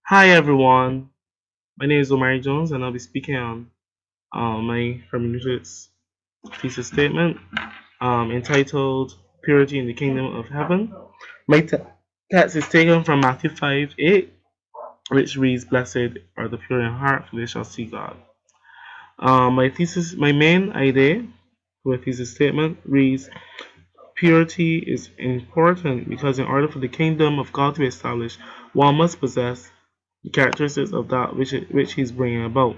Hi everyone, my name is Omari Jones and I'll be speaking on my hermeneutics thesis statement entitled Purity in the Kingdom of Heaven. My text is taken from Matthew 5:8, which reads, Blessed are the pure in heart, for they shall see God. My main idea for the thesis statement reads, Purity is important because in order for the kingdom of God to be established, one must possess the characteristics of that which he's bringing about.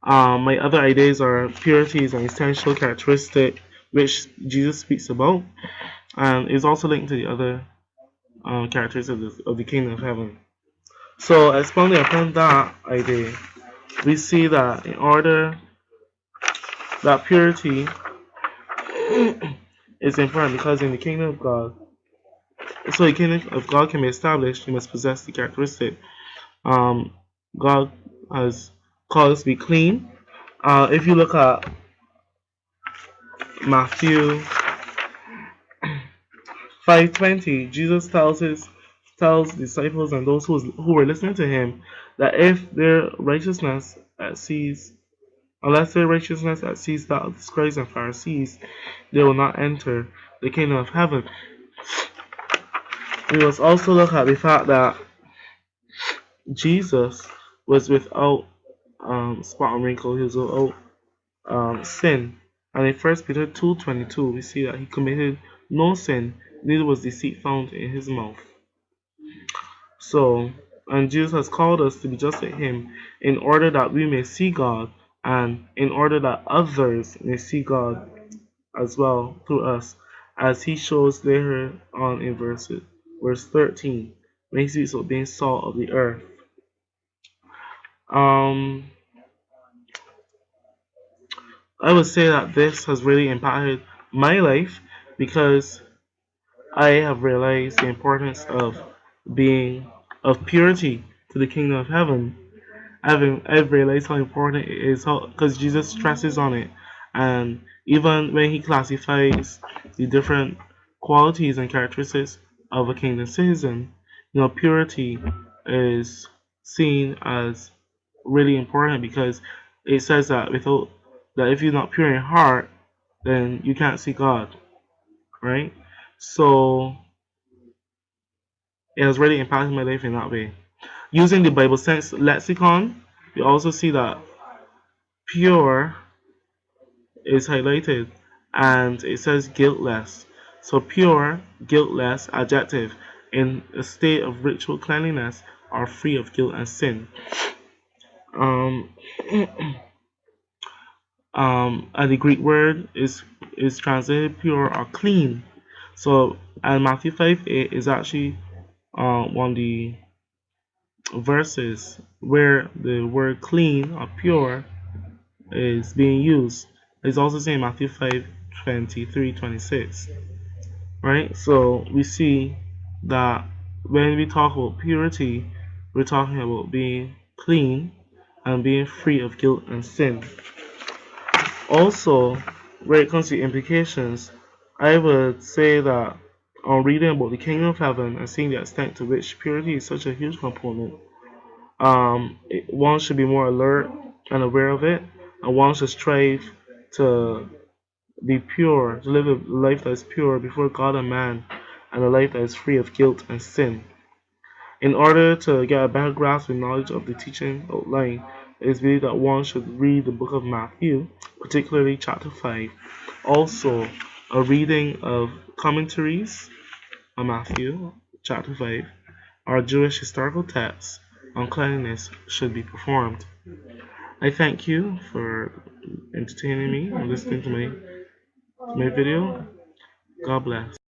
My other ideas are purity is an essential characteristic which Jesus speaks about, and is also linked to the other characteristics of the kingdom of heaven. So, expounding upon that idea, we see that in order that purity is important because in the kingdom of God, so the kingdom of God can be established, you must possess the characteristic. Um, God has called us to be clean. If you look at Matthew 5:20, Jesus tells disciples and those who were listening to him that if their righteousness exceeds, unless their righteousness exceeds that of the scribes and Pharisees, they will not enter the kingdom of heaven. We must also look at the fact that Jesus was without spot and wrinkle. He was without sin. And in 1 Peter 2:22, we see that he committed no sin, neither was deceit found in his mouth. So, and Jesus has called us to be just like him in order that we may see God and in order that others may see God as well through us, as he shows later on in verse 13, when he speaks of being salt of the earth. Um, I would say that this has really impacted my life because I have realized the importance of being of purity to the kingdom of heaven. I've realized how important it is because Jesus stresses on it, and even when he classifies the different qualities and characteristics of a kingdom citizen, purity is seen as really important because it says that if you're not pure in heart, then you can't see God, right? So it has really impacted my life in that way. Using the Bible Sense lexicon, you also see that pure is highlighted and it says guiltless. So pure, guiltless, adjective, in a state of ritual cleanliness are free of guilt and sin. Um, and the Greek word is translated pure or clean. So and Matthew 5:8 is actually one of the verses where the word clean or pure is being used. It's also seen in Matthew 5:23-26. Right? So we see that when we talk about purity, we're talking about being clean and being free of guilt and sin. Also, when it comes to implications, I would say that on reading about the kingdom of heaven and seeing the extent to which purity is such a huge component, one should be more alert and aware of it, and one should strive to be pure, to live a life that is pure before God and man, and a life that is free of guilt and sin. In order to get a better grasp and knowledge of the teaching outline, it is believed that one should read the book of Matthew, particularly chapter 5. Also, a reading of commentaries on Matthew, chapter 5, or Jewish historical texts on cleanliness should be performed. I thank you for entertaining me and listening to my video. God bless.